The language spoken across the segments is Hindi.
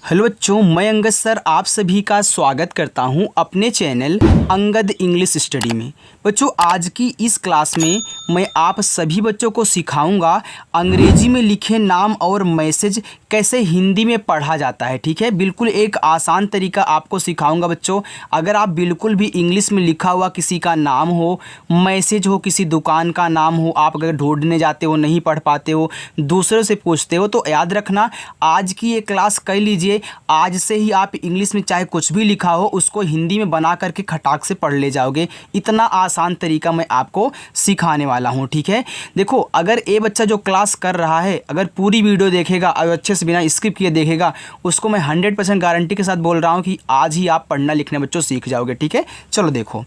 हेलो बच्चों, मैं अंगद सर आप सभी का स्वागत करता हूं अपने चैनल अंगद इंग्लिश स्टडी में। बच्चों, आज की इस क्लास में मैं आप सभी बच्चों को सिखाऊंगा अंग्रेजी में लिखे नाम और मैसेज कैसे हिंदी में पढ़ा जाता है। ठीक है, बिल्कुल एक आसान तरीका आपको सिखाऊंगा बच्चों। अगर आप बिल्कुल भी इंग्लिश में लिखा हुआ किसी का नाम हो, मैसेज हो, किसी दुकान का नाम हो, आप अगर ढूंढने जाते हो, नहीं पढ़ पाते हो, दूसरों से पूछते हो, तो याद रखना आज की ये क्लास कर लीजिए। आज से ही आप इंग्लिश में चाहे कुछ भी लिखा हो उसको हिंदी में बना करके खटाक से पढ़ ले जाओगे। इतना आसान तरीका मैं आपको सिखाने वाला हूँ। ठीक है, देखो, अगर ये बच्चा जो क्लास कर रहा है अगर पूरी वीडियो देखेगा और अच्छे से बिना स्किप किए देखेगा, उसको मैं 100% गारंटी के साथ बोल रहा हूँ कि आज ही आप पढ़ना लिखना बच्चों सीख जाओगे। ठीक है, चलो देखो,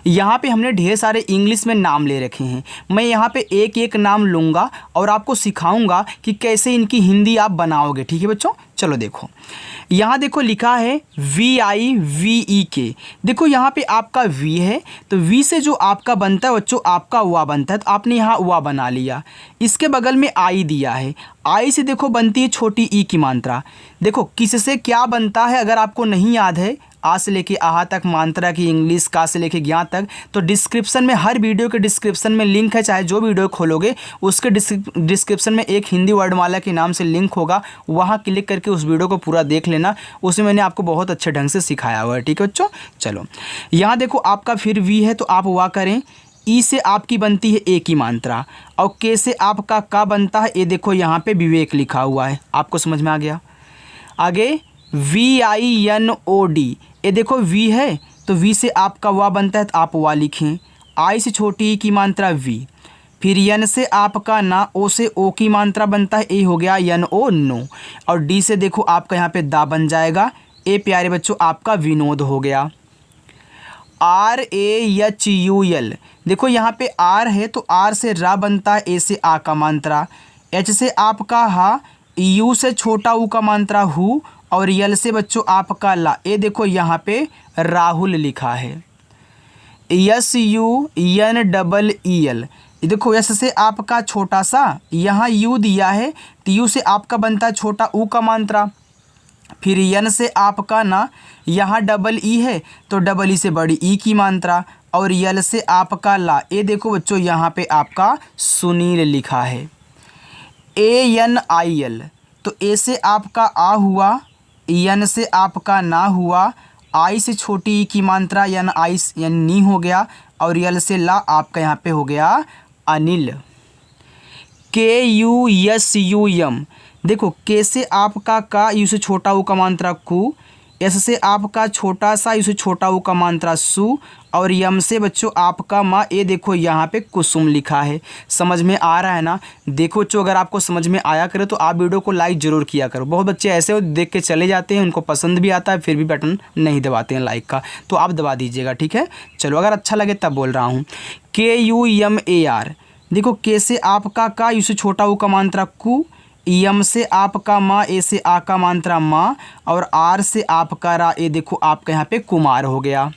यहाँ पे हमने ढेर सारे इंग्लिश में नाम ले रखे हैं। मैं यहाँ पे एक एक नाम लूँगा और आपको सिखाऊंगा कि कैसे इनकी हिंदी आप बनाओगे। ठीक है बच्चों, चलो देखो, यहाँ देखो लिखा है VIVEK। देखो यहाँ पे आपका V है, तो V से जो आपका बनता है बच्चों आपका हुआ बनता है, तो आपने यहाँ हुआ बना लिया। इसके बगल में I दिया है, I से देखो बनती है छोटी ई की मात्रा। देखो किससे क्या बनता है अगर आपको नहीं याद है, आ से लेके आहा तक मात्रा की इंग्लिश, का से लेके ज्ञा तक, तो डिस्क्रिप्शन में, हर वीडियो के डिस्क्रिप्शन में लिंक है। चाहे जो वीडियो खोलोगे उसके डिस्क्रिप्शन में एक हिंदी वर्णमाला के नाम से लिंक होगा, वहाँ क्लिक करके उस वीडियो को पूरा देख लेना। उसमें मैंने आपको बहुत अच्छे ढंग से सिखाया हुआ है। ठीक है बच्चों, चलो यहाँ देखो आपका फिर वी है, तो आप वाह करें। ई से आपकी बनती है ए की मात्रा, और के से आपका का बनता है। ये देखो यहाँ पे विवेक लिखा हुआ है, आपको समझ में आ गया। आगे VINOD, ये देखो वी है, तो वी से आपका वाह बनता है, तो आप वाह लिखें। आई से छोटी ई की मात्रा वी, फिर यन से आपका ना, ओ से ओ की मात्रा बनता है, ए हो गया NO नो, और डी से देखो आपका यहाँ पे दा बन जाएगा। ए प्यारे बच्चों आपका विनोद हो गया। RAHUL, देखो यहाँ पे आर है, तो आर से रा बनता है, ए से आ का मात्रा। एच से आपका हा, यू से छोटा ऊ का मात्रा हु, और यल से बच्चों आपका ला। ये देखो यहाँ पे राहुल लिखा है। SUNEEL, देखो यस से आपका छोटा सा, यहाँ यू दिया है, तो यू से आपका बनता है छोटा ऊ का मात्रा। फिर यन से आपका ना, यहाँ डबल ई है, तो डबल ई से बड़ी ई की मात्रा, और यल से आपका ला। ये देखो बच्चों यहाँ पे आपका सुनील लिखा है। ANIL, तो ए से आपका आ हुआ, यन से आपका ना हुआ, आई से छोटी ई की मात्रा यन आई यन नी हो गया, और यल से ला आपका यहाँ पे हो गया अनिल। KUSUM, देखो के से आपका का, यू से छोटा ऊ का मात्रा कु, एस से आपका छोटा सा, यू से छोटा ऊ का मात्रा सु, और यम से बच्चों आपका माँ। ये देखो यहाँ पे कुसुम लिखा है। समझ में आ रहा है ना? देखो बच्चों, अगर आपको समझ में आया करे तो आप वीडियो को लाइक ज़रूर किया करो। बहुत बच्चे ऐसे हो देख के चले जाते हैं, उनको पसंद भी आता है फिर भी बटन नहीं दबाते हैं लाइक का, तो आप दबा दीजिएगा। ठीक है, चलो अगर अच्छा लगे तब बोल रहा हूँ। KUMAR, देखो के से आपका का, यू से छोटा ऊ का मात्रा कु, यम से आपका माँ, ए से आ का मात्रा माँ, और आर से आपका रा। ए देखो आपका यहाँ पे कुमार हो गया।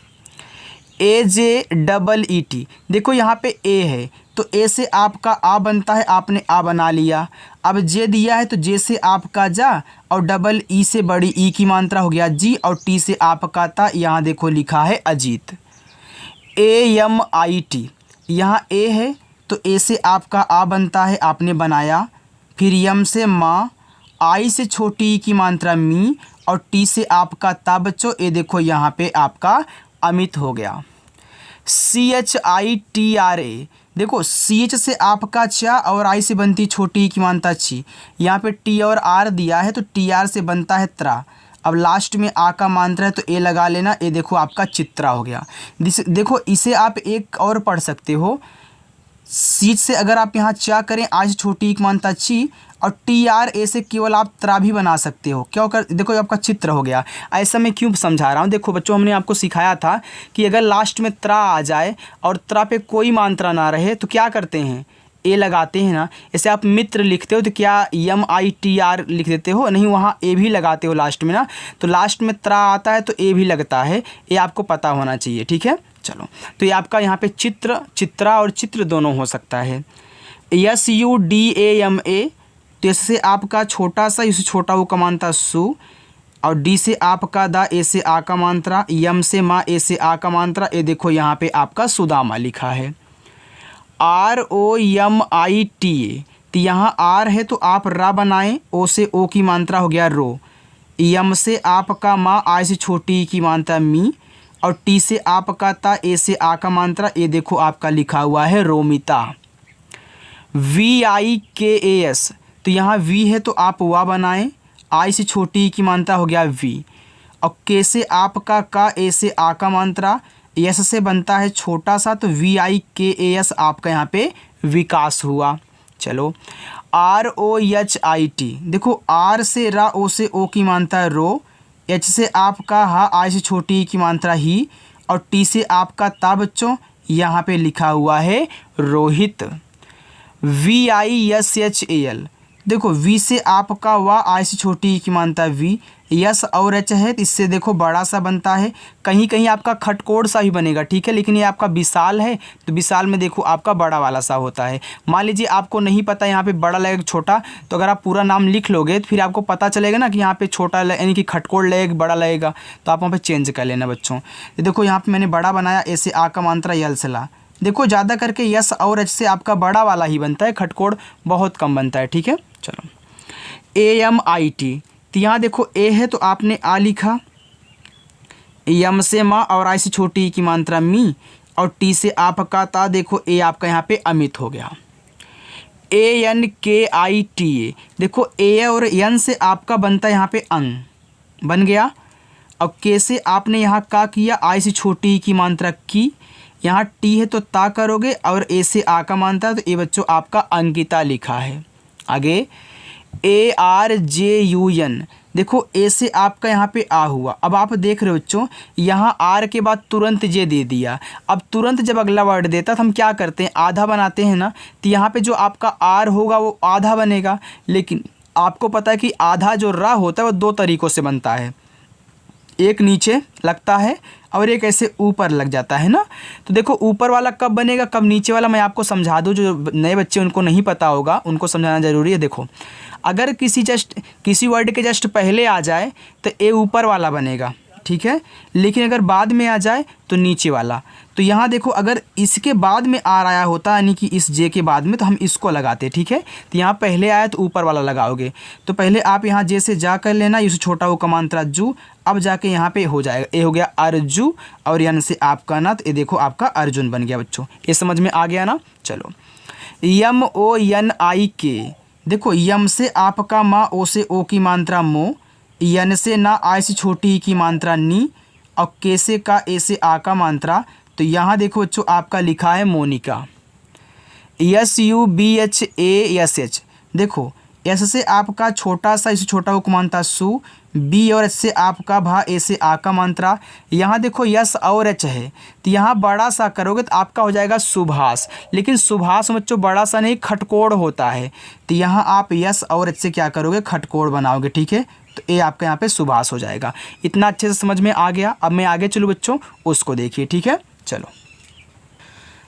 AJEET, देखो यहाँ पे ए है, तो ए से आपका आ बनता है, आपने आ बना लिया। अब जे दिया है, तो जे से आपका जा, और डबल ई से बड़ी ई की मात्रा हो गया जी, और टी से आपका ता। यहाँ देखो लिखा है अजीत। AMIT, यहाँ ए है, तो ए से आपका आ बनता है, आपने बनाया। फिर यम से माँ, आई से छोटी ई की मात्रा मी, और टी से आपका ता बच्चों। ये देखो यहाँ पे आपका अमित हो गया। CHITRA, देखो CH से आपका चा, और आई से बनती छोटी ई की मात्रा छी। यहाँ पे टी और आर दिया है, तो TR से बनता है त्रा। अब लास्ट में आ का मात्रा है, तो ए लगा लेना। ये देखो आपका चित्रा हो गया। देखो इसे आप एक और पढ़ सकते हो, सीच से अगर आप यहाँ चा करें, आज छोटी एक मात्रा ची, और TRA से केवल आप त्रा भी बना सकते हो। क्या कर, देखो आपका चित्र हो गया। ऐसा मैं क्यों समझा रहा हूँ, देखो बच्चों हमने आपको सिखाया था कि अगर लास्ट में त्रा आ जाए और त्रा पे कोई मात्रा ना रहे तो क्या करते हैं, ए लगाते हैं ना। जैसे आप मित्र लिखते हो तो क्या MITR लिख देते हो, नहीं, वहाँ ए भी लगाते हो लास्ट में ना। तो लास्ट में त्रा आता है तो ए भी लगता है, ये आपको पता होना चाहिए। ठीक है, चलो, तो ये आपका यहाँ पे चित्र, चित्रा और चित्र दोनों हो सकता है। SUDAMA, तो इससे आपका छोटा सा, इसे छोटा वो कमानता सु, और डी से आपका दा, ए से आ का मात्रा, यम से माँ, ए से आ का मात्रा। ये देखो यहाँ पे आपका सुदामा लिखा है। ROMITA, तो यहाँ आर है तो आप रा बनाएं, ओ से ओ की मात्रा हो गया रो, यम से आपका माँ, आई से छोटी की मात्रा मी, और टी से आपका ता, ए से आ का मात्रा। ये देखो आपका लिखा हुआ है रोमिता। VIKAS, तो यहाँ वी है तो आप वा बनाएं, आई से छोटी की मात्रा हो गया वी, और के से आपका का, ए से आ का मात्रा, यस से बनता है छोटा सा, तो VIKAS आपका यहाँ पे विकास हुआ। चलो ROHIT, देखो आर से रा, ओ से ओ की मात्रा रो, एच से आपका हा, आई से छोटी की मात्रा ही, और टी से आपका ता बच्चों, यहाँ पे लिखा हुआ है रोहित। VISHAL, देखो वी से आपका वा, आई से छोटी की मात्रा वी, यस और एच है तो इससे देखो बड़ा सा बनता है, कहीं कहीं आपका खटकोड़ सा भी बनेगा, ठीक है, लेकिन ये आपका विशाल है तो विशाल में देखो आपका बड़ा वाला सा होता है। मान लीजिए आपको नहीं पता यहाँ पे बड़ा लगेगा छोटा, तो अगर आप पूरा नाम लिख लोगे तो फिर आपको पता चलेगा ना कि यहाँ पे छोटा यानी कि खटकोड़ लगेगा बड़ा लगेगा, तो आप वहाँ पे चेंज कर लेना बच्चों। तो देखो यहाँ पे मैंने बड़ा बनाया, ए से आ का मात्रा, यल से ला, देखो ज़्यादा करके यस और एच से आपका बड़ा वाला ही बनता है, खटकोड़ बहुत कम बनता है, ठीक है। चलो AMIT, तो यहाँ देखो ए है तो आपने आ लिखा, यम से माँ और आई से छोटी की मात्रा मी, और टी से आपका ता, देखो ए आपका यहाँ पे अमित हो गया। ANKITA, देखो ए और एन से आपका बनता है यहाँ पे अंग बन गया, और के से आपने यहाँ का किया, आई से छोटी की मात्रा की, यहाँ टी है तो ता करोगे, और ए से आ का मात्रा, तो ये बच्चों आपका अंकिता लिखा है। आगे ARJUN, देखो ए से आपका यहाँ पे आ हुआ, अब आप देख रहे हो बच्चों यहाँ आर के बाद तुरंत जे दे दिया, अब तुरंत जब अगला वर्ड देता तो हम क्या करते हैं, आधा बनाते हैं ना, तो यहाँ पे जो आपका आर होगा वो आधा बनेगा, लेकिन आपको पता है कि आधा जो रा होता है वो दो तरीक़ों से बनता है, एक नीचे लगता है और एक ऐसे ऊपर लग जाता है ना। तो देखो ऊपर वाला कब बनेगा कब नीचे वाला, मैं आपको समझा दूँ, जो नए बच्चे उनको नहीं पता होगा उनको समझाना ज़रूरी है। देखो अगर किसी वर्ड के जस्ट पहले आ जाए तो ए ऊपर वाला बनेगा, ठीक है, लेकिन अगर बाद में आ जाए तो नीचे वाला। तो यहाँ देखो अगर इसके बाद में आर आया होता यानी कि इस जे के बाद में, तो हम इसको लगाते, ठीक है। तो यहाँ पहले आया तो ऊपर वाला लगाओगे, तो पहले आप यहाँ जे से जा कर लेना, इस छोटा वो कमांतरा जू, अब जाके यहाँ पे हो जाएगा, ए हो गया अर्जू, और यन से आपका ना, तो ये देखो आपका अर्जुन बन गया बच्चों, ये समझ में आ गया ना। चलो MONIK, देखो यम से आपका माँ, ओ से ओ की मात्रा मो, यन से ना, आई से छोटी की मात्रा नी, और के से का, ए से आ का मात्रा, तो यहाँ देखो बच्चों आपका लिखा है मोनिका। SUBHASH, देखो एस से आपका छोटा सा, इसे छोटा वो मात्रा सु, बी और एच से आपका भा, ए से आ का मात्रा, यहाँ देखो यस और एच है तो यहाँ बड़ा सा करोगे तो आपका हो जाएगा सुभाष, लेकिन सुभाष बच्चों बड़ा सा नहीं खटकोड़ होता है, तो यहाँ आप यस और एच से क्या करोगे, खटकोड़ बनाओगे, ठीक है। तो ये आपका यहाँ पे सुभाष हो जाएगा। इतना अच्छे से समझ में आ गया। अब मैं आगे चलूँ बच्चों, उसको देखिए, ठीक है। चलो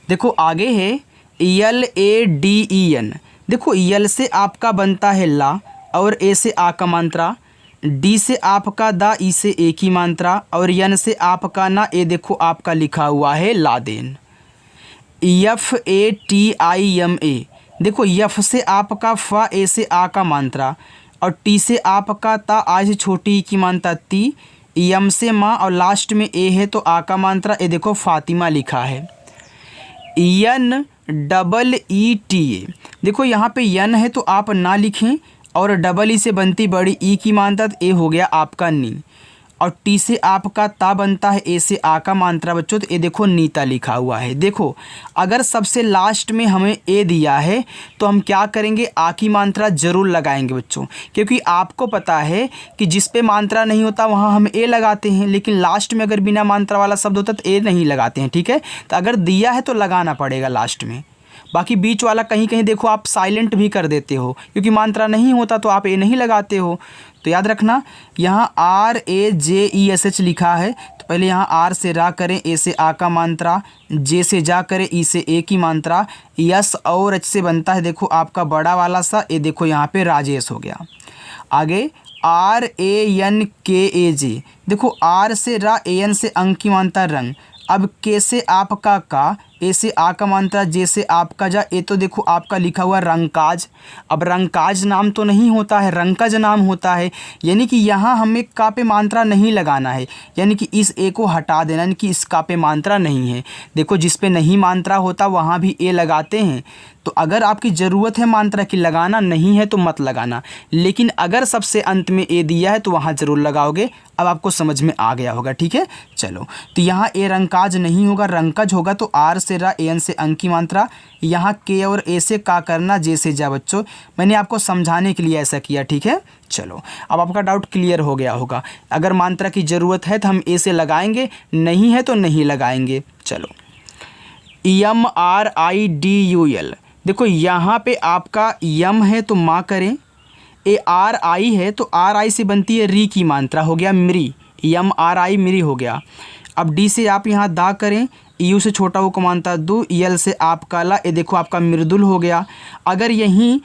देखो आगे है LADEN, देखो यल से आपका बनता है ला, और ए से आ का मात्रा, डी से आपका दा, ई से ए की मात्रा, और यन से आपका ना, ए देखो आपका लिखा हुआ है लादेन। FATIMA, देखो यफ से आपका फा, ए से आ का मात्रा, और टी से आपका ता, आई से छोटी की मात्रा ती, यम से माँ, और लास्ट में ए है तो आ का मात्रा, ए देखो फातिमा लिखा है। NEETA, देखो यहाँ पे यन है तो आप ना लिखें, और डबल ई से बनती बड़ी ई की मात्रा, तो ए हो गया आपका नी, और टी से आपका ता बनता है, ए से आ का मात्रा बच्चों, तो ए देखो नीता लिखा हुआ है। देखो अगर सबसे लास्ट में हमें ए दिया है तो हम क्या करेंगे, आ की मात्रा ज़रूर लगाएंगे बच्चों, क्योंकि आपको पता है कि जिस पे मात्रा नहीं होता वहाँ हम ए लगाते हैं, लेकिन लास्ट में अगर बिना मात्रा वाला शब्द होता तो ए नहीं लगाते हैं, ठीक है। तो अगर दिया है तो लगाना पड़ेगा लास्ट में, बाकी बीच वाला कहीं कहीं देखो आप साइलेंट भी कर देते हो, क्योंकि मात्रा नहीं होता तो आप ए नहीं लगाते हो। तो याद रखना यहाँ RAJESH लिखा है, तो पहले यहाँ आर से रा करें, ए से आ का मात्रा, जे से जा करें, ई से ए की मात्रा, यस और एच से बनता है देखो आपका बड़ा वाला सा, ए देखो यहाँ पे राजेश हो गया। आगे RANKAJ। देखो आर से रा, AN से अंक की मात्रा रंग। अब के से आपका का, ए से आ का मात्रा, जे से आपका जा। ए तो देखो आपका लिखा हुआ रंगकाज। अब रंगकाज नाम तो नहीं होता है, रंगकाज नाम होता है। यानी कि यहाँ हमें का पे मात्रा नहीं लगाना है, यानी कि इस ए को हटा देना, यानी कि इस का पे मात्रा नहीं है। देखो जिस पे नहीं मात्रा होता वहाँ भी ए लगाते हैं। तो अगर आपकी ज़रूरत है मात्रा की, लगाना नहीं है तो मत लगाना, लेकिन अगर सबसे अंत में ए दिया है तो वहाँ ज़रूर लगाओगे। अब आपको समझ में आ गया होगा, ठीक है। चलो, तो यहाँ ए रंगकाज नहीं होगा, रंगकाज होगा। तो आर से रा, AN से अंक की मात्रा, यहाँ के और ए से का करना, जे से जा। बच्चों मैंने आपको समझाने के लिए ऐसा किया, ठीक है। चलो, अब आपका डाउट क्लियर हो गया होगा। अगर मात्रा की ज़रूरत है तो हम ए से लगाएंगे, नहीं है तो नहीं लगाएंगे। चलो, MRIDUL। देखो यहाँ पे आपका यम है तो माँ करें, ARI है तो RI से बनती है री की मात्रा, हो गया मिरी। MRI मिरी हो गया। अब डी से आप यहाँ दा करें, यू से छोटा वो को मानता दू, यल से आपका ला। ये देखो आपका मृदुल हो गया। अगर यहीं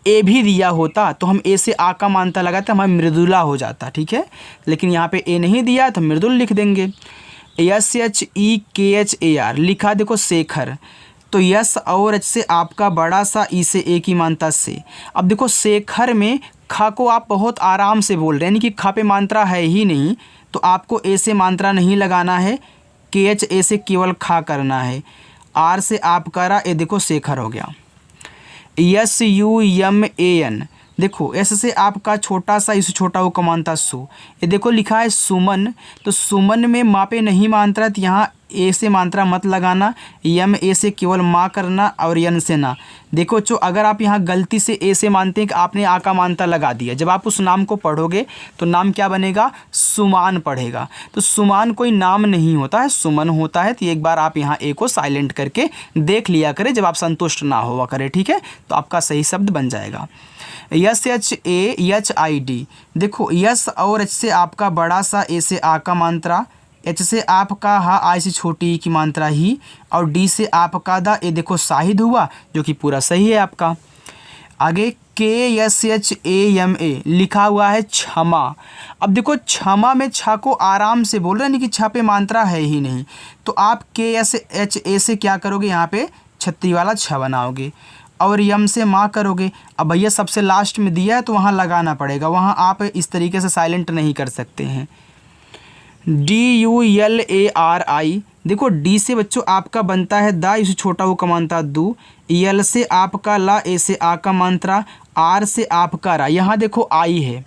ए भी दिया होता तो हम ए से आ का मानता लगाते, हमारा मृदुला हो जाता, ठीक है। लेकिन यहाँ पे ए नहीं दिया तो मृदुल लिख देंगे। SHEKHAR लिखा देखो शेखर, तो यस और एच से आपका बड़ा सा, ई से ए की मानता से। अब देखो शेखर में खा को आप बहुत आराम से बोल रहे हैं, यानी कि खा पे मात्रा है ही नहीं, तो आपको ए से मात्रा नहीं लगाना है। KH ए से केवल खा करना है। आर से आप करा, ए देखो शेखर हो गया। SUMAN देखो एस से आपका छोटा सा, इस छोटा वो कमानता सु। ये देखो लिखा है सुमन, तो सुमन में मापे नहीं मात्रा, तो यहाँ ए से मात्रा मत लगाना, यम ए से केवल माँ करना और यन से ना। देखो जो अगर आप यहाँ गलती से ए से मानते हैं कि आपने आ का मात्रा लगा दिया, जब आप उस नाम को पढ़ोगे तो नाम क्या बनेगा, सुमान पढ़ेगा। तो सुमान कोई नाम नहीं होता है, सुमन होता है। तो एक बार आप यहाँ ए को साइलेंट करके देख लिया करें, जब आप संतुष्ट ना हुआ करें, ठीक है, तो आपका सही शब्द बन जाएगा। SHAHID देखो यस और एच से आपका बड़ा सा, ए से आ का मात्रा, एच से आपका हा, आई से छोटी की मात्रा ही, और डी से आपका दा। ये देखो शाहिद हुआ, जो कि पूरा सही है आपका। आगे KSHAMA लिखा हुआ है क्षमा। अब देखो क्षमा में छ को आराम से बोल रहे हैं, कि छ पे मात्रा है ही नहीं, तो आप KSHA से क्या करोगे, यहाँ पे छतरी वाला छ बनाओगे और यम से माँ करोगे। अब भैया सबसे लास्ट में दिया है तो वहाँ लगाना पड़ेगा, वहाँ आप इस तरीके से साइलेंट नहीं कर सकते हैं। DULARI देखो डी से बच्चों आपका बनता है दा, इसे छोटा वो कमानता दू, यल से आपका ला, ए से आ का मात्रा, आर से आपका रा। यहाँ देखो आई है,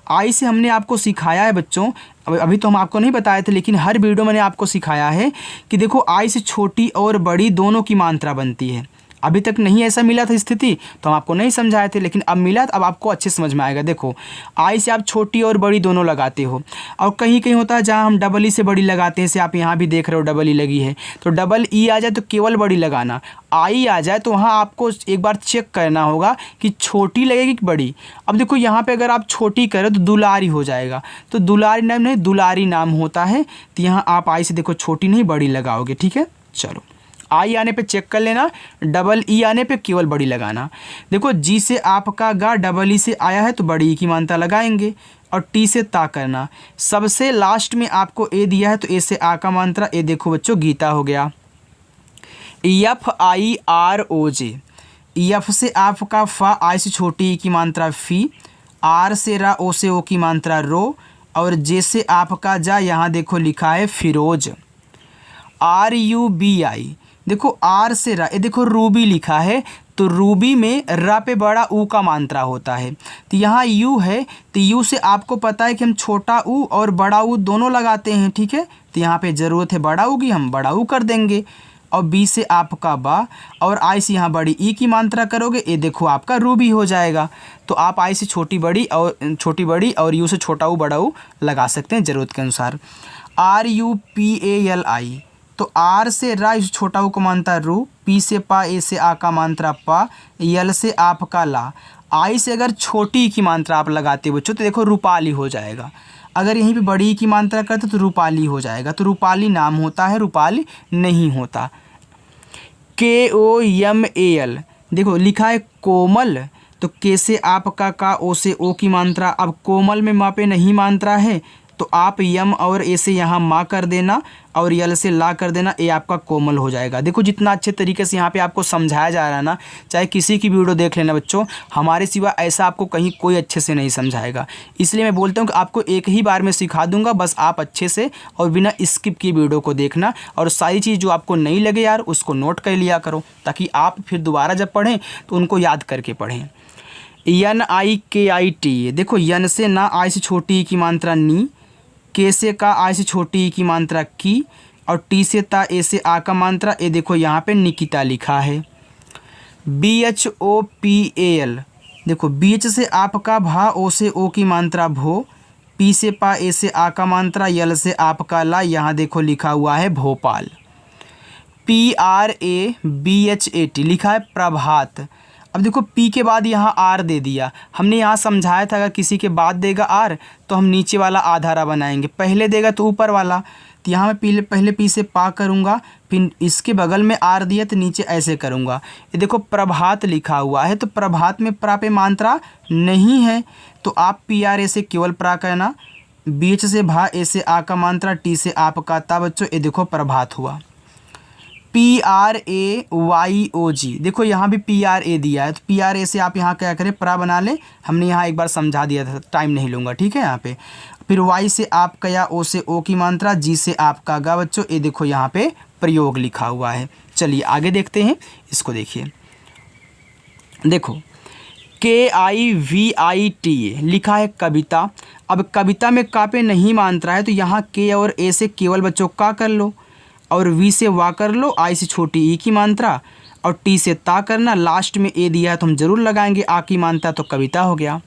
आई से हमने आपको सिखाया है बच्चों, अभी तो हम आपको नहीं बताए थे, लेकिन हर वीडियो मैंने आपको सिखाया है कि देखो आई से छोटी और बड़ी दोनों की मात्रा बनती है। अभी तक नहीं ऐसा मिला था स्थिति, तो हम आपको नहीं समझाए थे, लेकिन अब मिला तो अब आपको अच्छे समझ में आएगा। देखो आई से आप छोटी और बड़ी दोनों लगाते हो, और कहीं कहीं होता है जहाँ हम डबल ई से बड़ी लगाते हैं, जैसे आप यहाँ भी देख रहे हो डबल ई लगी है, तो डबल ई आ जाए तो केवल बड़ी लगाना, आई आ जाए तो वहाँ आपको एक बार चेक करना होगा कि छोटी लगेगी कि बड़ी। अब देखो यहाँ पे अगर आप छोटी करें तो दुलारी हो जाएगा, तो दुलारी नाम नहीं दुलारी नाम होता है, तो यहाँ आप आई से देखो छोटी नहीं बड़ी लगाओगे, ठीक है। चलो आई आने पे चेक कर लेना, डबल ई आने पे केवल बड़ी लगाना। देखो जी से आपका गा, डबल ई से आया है तो बड़ी ई की मात्रा लगाएंगे, और टी से ता करना। सबसे लास्ट में आपको ए दिया है तो ए से आ का मात्रा, ए देखो बच्चों गीता हो गया। FIROJ एफ से आपका फा, आई से छोटी ई की मात्रा फी, आर से रा, ओ से ओ की मात्रा रो, और जे से आपका जा, यहाँ देखो लिखा है फिरोज। RUBI देखो आर से रा, ये देखो रूबी लिखा है, तो रूबी में रा पे बड़ा ऊ का मात्रा होता है, तो यहाँ यू है, तो यू से आपको पता है कि हम छोटा ऊ और बड़ा ऊ दोनों लगाते हैं, ठीक है, तो यहाँ पे ज़रूरत है बड़ा ऊ की, हम बड़ा ऊ कर देंगे। और बी से आपका बा, और आई से यहाँ बड़ी ई की मात्रा करोगे, ये देखो आपका रूबी हो जाएगा। तो आप आई से छोटी बड़ी और यू से छोटा ऊ बड़ा ऊ लगा सकते हैं ज़रूरत के अनुसार। RUPALI तो आर से रा, इस छोटा ऊ को मानता रू, पी से पा, ए से आ का मात्रा पा, यल से आपका ला। आई से अगर छोटी की मात्रा आप लगाते बच्चों तो देखो रूपाली हो जाएगा, अगर यहीं पे बड़ी की मात्रा करते तो रूपाली हो जाएगा, तो रूपाली नाम होता है, रूपाली नहीं होता। KOMAL देखो लिखा है कोमल, तो के से आपका का, ओ से ओ की मात्रा। अब कोमल में माँ पे नहीं मात्रा है तो आप यम और ए से यहाँ माँ कर देना और यल से ला कर देना, ये आपका कोमल हो जाएगा। देखो जितना अच्छे तरीके से यहाँ पे आपको समझाया जा रहा है ना, चाहे किसी की वीडियो देख लेना बच्चों, हमारे सिवा ऐसा आपको कहीं कोई अच्छे से नहीं समझाएगा। इसलिए मैं बोलता हूँ कि आपको एक ही बार में सिखा दूंगा, बस आप अच्छे से और बिना स्किप की वीडियो को देखना और सारी चीज़ जो आपको नहीं लगे यार उसको नोट कर लिया करो, ताकि आप फिर दोबारा जब पढ़ें तो उनको याद करके पढ़ें। NIKIT, देखो यन से ना आई से छोटी की मात्रा नी, के से का आई से छोटी की मात्रा की, और टी से ता ए से आ का मात्रा, ये देखो यहाँ पे निकिता लिखा है। BHOPAL, देखो BH से आपका भा, ओ से ओ की मात्रा भो, पी से पा, ए से आ का मात्रा, यल से आपका ला, यहाँ देखो लिखा हुआ है भोपाल। PRABHAT लिखा है प्रभात। अब देखो पी के बाद यहाँ आर दे दिया, हमने यहाँ समझाया था अगर किसी के बाद देगा आर तो हम नीचे वाला आधारा बनाएंगे, पहले देगा तो ऊपर वाला। तो यहाँ मैं पहले पी से पा करूँगा, फिर इसके बगल में आर दिया तो नीचे ऐसे करूँगा। ये देखो प्रभात लिखा हुआ है तो प्रभात में प्रा पे मात्रा नहीं है तो आप PRA से केवल प्रा कहना, बीच से भा, ए से आ का मात्रा, टी से आपका ता बच्चों, ये देखो प्रभात हुआ। PRAYOG, देखो यहाँ भी PRA दिया है तो PRA से आप यहाँ क्या करें प्रा बना लें, हमने यहाँ एक बार समझा दिया था, टाइम नहीं लूँगा, ठीक है। यहाँ पे फिर Y से आपका या ओ से ओ की मात्रा, जी से आपका गा बच्चों, ये देखो यहाँ पे प्रयोग लिखा हुआ है। चलिए आगे देखते हैं, इसको देखिए। देखो KIVIT लिखा है कविता। अब कविता में का पे नहीं मात्रा है तो यहाँ के और ए से केवल बच्चों का कर लो, और वी से वा कर लो, आई से छोटी ई की मात्रा, और टी से ता करना, लास्ट में ए दिया है तो हम ज़रूर लगाएंगे आ की मात्रा, तो कविता हो गया।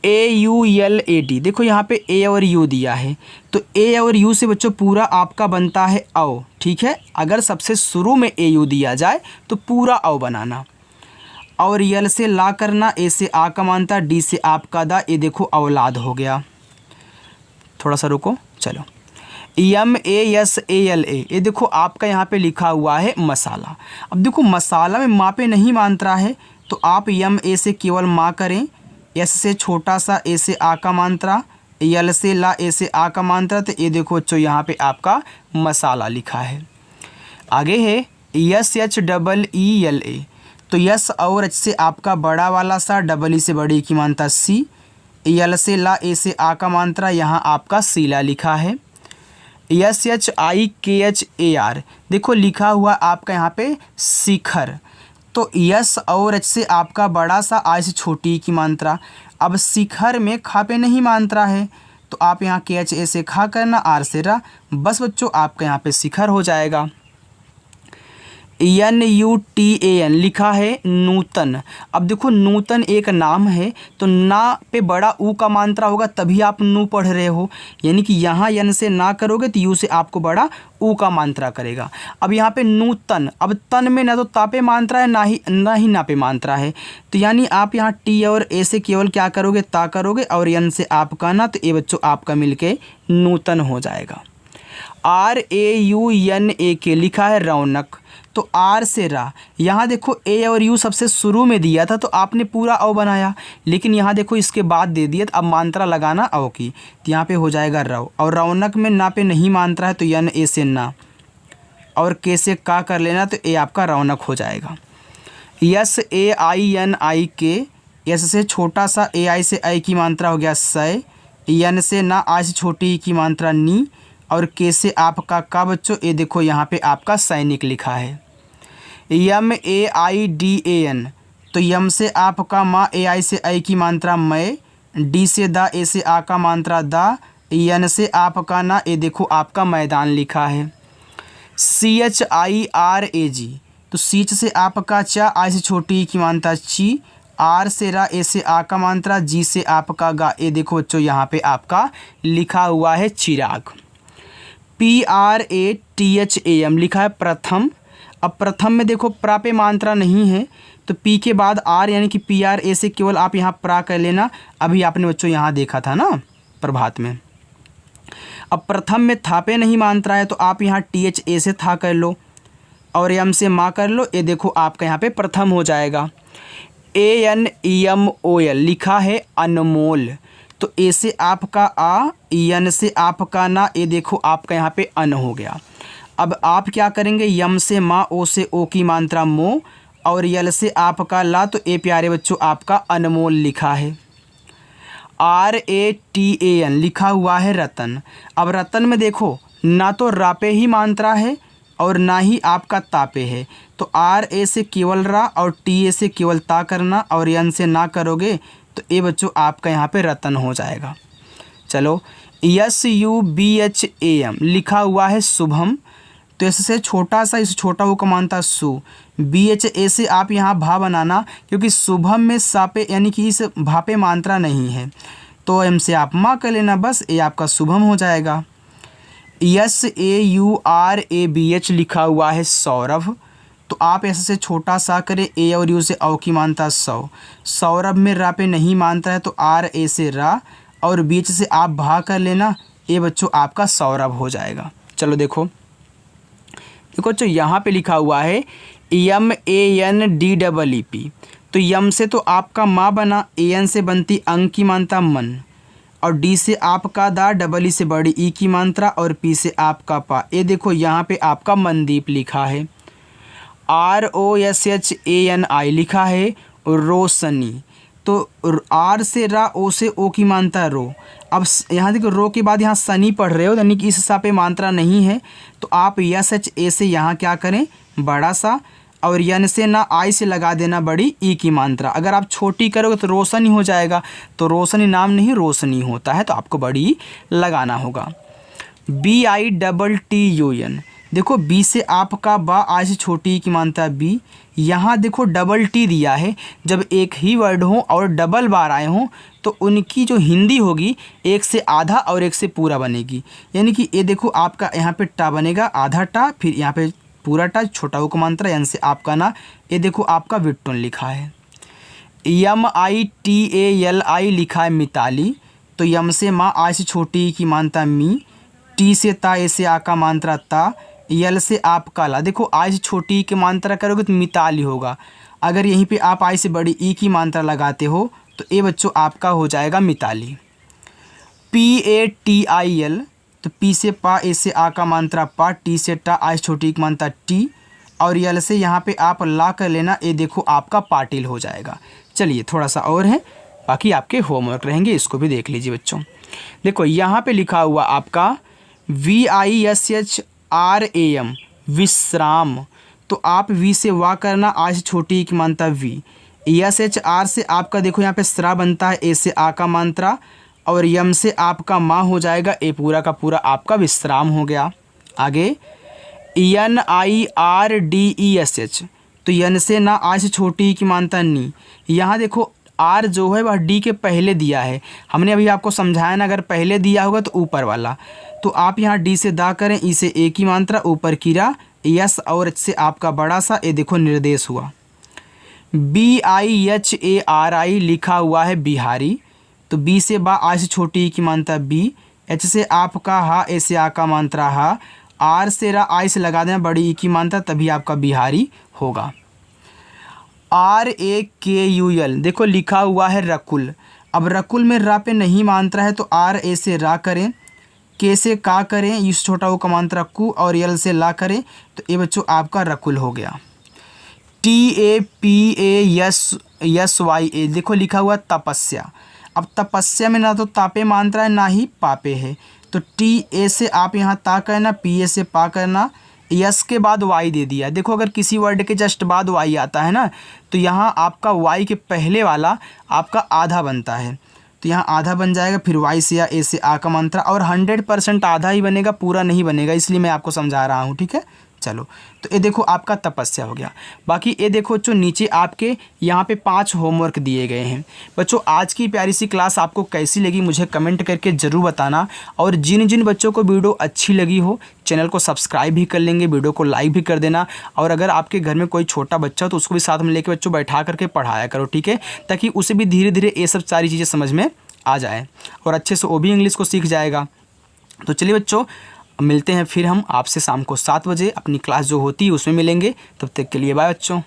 AULAT, देखो यहाँ पे ए और यू दिया है तो ए और यू से बच्चों पूरा आपका बनता है औ, ठीक है। अगर सबसे शुरू में AU दिया जाए तो पूरा औ बनाना, और यल से ला करना, ए से आ का मात्रा, डी से आपका दा, ये देखो औलाद हो गया। थोड़ा सा रुको, चलो। MASALA, ये देखो आपका यहाँ पे लिखा हुआ है मसाला। अब देखो मसाला में माँ पे नहीं मात्रा है तो आप MA से केवल माँ करें, एस से छोटा सा, ए से आ का मात्रा, यल से ला, ए से आ का मात्रा, तो ये देखो बच्चों यहाँ पे आपका मसाला लिखा है। आगे है SHEELA, तो यस और एच से आपका बड़ा वाला सा, डबल ई से बड़ी की मात्रा सी, यल से ला, ए से आ का मात्रा, यहाँ आपका सीला लिखा है। SHIKHAR, देखो लिखा हुआ आपका यहाँ पे शिखर, तो यस और एच से आपका बड़ा सा, आई से छोटी की मात्रा। अब शिखर में खा पे नहीं मात्रा है तो आप यहाँ KHA से खा करना, आर से रा, बस बच्चों आपका यहाँ पे शिखर हो जाएगा। NUTAN लिखा है नूतन। अब देखो नूतन एक नाम है तो ना पे बड़ा ऊ का मात्रा होगा तभी आप नू पढ़ रहे हो, यानी कि यहाँ यन से ना करोगे तो यू से आपको बड़ा ऊ का मात्रा करेगा। अब यहाँ पे नूतन, अब तन में ना तो ता पे मात्रा है ना ही ना पे मात्रा है, तो यानी आप यहाँ टी और ए से केवल क्या करोगे, ता करोगे, और यन से आपका ना, तो ये बच्चों आपका मिलके नूतन हो जाएगा। RAUNAK लिखा है रौनक, तो आर से रा, यहाँ देखो ए और यू सबसे शुरू में दिया था तो आपने पूरा औ बनाया, लेकिन यहाँ देखो इसके बाद दे दिया तो अब मात्रा लगाना औ की, तो यहाँ पे हो जाएगा रव, और रौनक में ना पे नहीं मात्रा है तो यन ए से ना, और के से का कर लेना, तो ए आपका रौनक हो जाएगा। SAINIK, एस से छोटा सा, ए आई से आई की मात्रा हो गया सय, यन से ना, आई से छोटी की मात्रा नी, और के से आपका का बच्चों, ये देखो यहाँ पे आपका सैनिक लिखा है। MAIDAN, तो यम से आपका माँ, ए आई से आई की मात्रा मै, डी से दा, ए से आ का मात्रा दा, यन से आपका ना, ये देखो आपका मैदान लिखा है। CHIRAG, तो सीच से आपका चा, आई से छोटी की मात्रा ची, आर से रा, ए से आ का मात्रा, जी से आपका गा, ये देखो बच्चों यहाँ पे आपका लिखा हुआ है चिराग। PRATHAM लिखा है प्रथम। अब प्रथम में देखो प्रा पे मात्रा नहीं है तो पी के बाद आर, यानी कि PRA से केवल आप यहाँ प्रा कर लेना, अभी आपने बच्चों यहाँ देखा था ना प्रभात में। अब प्रथम में था पे नहीं मात्रा है तो आप यहाँ THA से था कर लो और यम से माँ कर लो, ये देखो आपका यहाँ पे प्रथम हो जाएगा। ANEMOL लिखा है अनमोल। तो ए से आपका आ, यन से आपका ना, ये देखो आपका यहाँ पे अन हो गया। अब आप क्या करेंगे, यम से माँ, ओ से ओ की मात्रा मो, और यल से आपका ला, तो ए प्यारे बच्चों आपका अनमोल लिखा है। RATAN लिखा हुआ है रतन। अब रतन में देखो ना तो रा पे ही मात्रा है और ना ही आपका ता पे है, तो RA से केवल रा और TA से केवल ता करना, और यन से ना करोगे तो ये बच्चों आपका यहाँ पे रतन हो जाएगा। चलो, SUBHAM लिखा हुआ है शुभम। तो इससे छोटा सा, इस छोटा वो का मानता सु। BHA से आप यहाँ भा बनाना, क्योंकि शुभम में सापे यानी कि इस भापे मात्रा नहीं है, तो एम से आप माँ कर लेना, बस ये आपका शुभम हो जाएगा। SAURABH लिखा हुआ है सौरभ। तो आप ऐसे से छोटा सा करें, ए और यू से औ की मानता सौ। सौरभ में रा पे नहीं मानता है, तो RA से रा और बीच से आप भा कर लेना, ये बच्चों आपका सौरभ हो जाएगा। चलो देखो बच्चों यहाँ पे लिखा हुआ है MANDEEP। तो यम से तो आपका माँ बना, AN से बनती अंग की मात्रा मन, और डी से आपका दा, डबल ई से बड़ी ई की मात्रा, और पी से आपका पा। ये देखो यहाँ पे आपका मनदीप लिखा है। ROSHANI लिखा है रोशनी। तो आर से रा, ओ से ओ की मात्रा रो। अब यहाँ देखो रो के बाद यहाँ सनी पढ़ रहे हो, यानी कि इस हिसाब पे मात्रा नहीं है, तो आप SHA से यहाँ क्या करें बड़ा सा, और यन से ना आई से लगा देना बड़ी ई की मात्रा। अगर आप छोटी करोगे तो रोशनी हो जाएगा, तो रोशनी नाम नहीं रोशनी होता है, तो आपको बड़ी ई लगाना होगा। BITTUN देखो बी से आपका बा, आई से छोटी ई की मात्रा बी। यहाँ देखो डबल टी दिया है, जब एक ही वर्ड हो और डबल बार आए हों तो उनकी जो हिंदी होगी एक से आधा और एक से पूरा बनेगी। यानी कि ये देखो आपका यहाँ पे टा बनेगा, आधा टा, फिर यहाँ पे पूरा टा, छोटा वो का मात्रा, यानी से आपका ना, ये देखो आपका विट्टुन लिखा है। MITALI लिखा है मिताली। तो यम से माँ, आई से छोटी की मात्रा मी, टी से ता, ए से आ का मात्रा ता, यल से आप काला। देखो आई से छोटी की मात्रा करोगे तो मिताली होगा। अगर यहीं पे आप आई से बड़ी ई की मात्रा लगाते हो तो ये बच्चों आपका हो जाएगा मिताली। PATIL तो पी से पा, ए से आ का मात्रा पा, टी से टा, आई से छोटी की मात्रा टी, और यल से यहाँ पे आप ला कर लेना, ये देखो आपका पाटिल हो जाएगा। चलिए थोड़ा सा और है, बाकी आपके होमवर्क रहेंगे, इसको भी देख लीजिए बच्चों। देखो यहाँ पे लिखा हुआ आपका VISHRAM विश्राम। तो आप वी से वा करना, आज से छोटी की मात्रा वी। SHR से आपका देखो यहाँ पे स्रा बनता है, ए से आ का मात्रा, और यम से आपका माँ हो जाएगा, ए पूरा का पूरा आपका विश्राम हो गया। आगे NIRDESH तो यन से ना, आज से छोटी की मात्रा नी। यहाँ देखो आर जो है वह डी के पहले दिया है, हमने अभी आपको समझाया ना, अगर पहले दिया होगा तो ऊपर वाला, तो आप यहाँ डी से दा करें, ई से ए की मात्रा, ऊपर की रा, यस और एच से आपका बड़ा सा, ये देखो निर्देश हुआ। BIHARI लिखा हुआ है बिहारी। तो बी से बा, आई से छोटी ई की मात्रा बी, एच से आपका हा, ए से आ का मात्रा हा, आर से रा, आई से लगा देना बड़ी ई की मात्रा, तभी आपका बिहारी होगा। RAKUL देखो लिखा हुआ है रकुल। अब रकुल में रा पे नहीं मात्रा है, तो RA से रा करें, के से का करें, इस छोटा वो का मात्रा कु, और यल से ला करें, तो ये बच्चों आपका रकुल हो गया। TAPASYA देखो लिखा हुआ तपस्या। अब तपस्या में ना तो तापे मात्रा है, ना ही पापे है, तो TA से आप यहाँ ता करना, PA से पा करना, यस के बाद वाई दे दिया। देखो अगर किसी वर्ड के जस्ट बाद वाई आता है ना, तो यहाँ आपका वाई के पहले वाला आपका आधा बनता है, तो यहाँ आधा बन जाएगा, फिर वाई से या ए से आ का मात्रा, और 100% आधा ही बनेगा, पूरा नहीं बनेगा, इसलिए मैं आपको समझा रहा हूँ, ठीक है। चलो तो ये देखो आपका तपस्या हो गया। बाकी ये देखो जो नीचे आपके यहाँ पे 5 होमवर्क दिए गए हैं। बच्चों आज की प्यारी सी क्लास आपको कैसी लगी मुझे कमेंट करके ज़रूर बताना, और जिन जिन बच्चों को वीडियो अच्छी लगी हो चैनल को सब्सक्राइब भी कर लेंगे, वीडियो को लाइक भी कर देना, और अगर आपके घर में कोई छोटा बच्चा हो तो उसको भी साथ में लेके बच्चों बैठा करके पढ़ाया करो, ठीक है, ताकि उसे भी धीरे धीरे ये सब सारी चीज़ें समझ में आ जाए और अच्छे से वो भी इंग्लिश को सीख जाएगा। तो चलिए बच्चों मिलते हैं फिर हम आपसे शाम को 7 बजे अपनी क्लास जो होती है उसमें मिलेंगे। तब तक के लिए बाय बच्चों।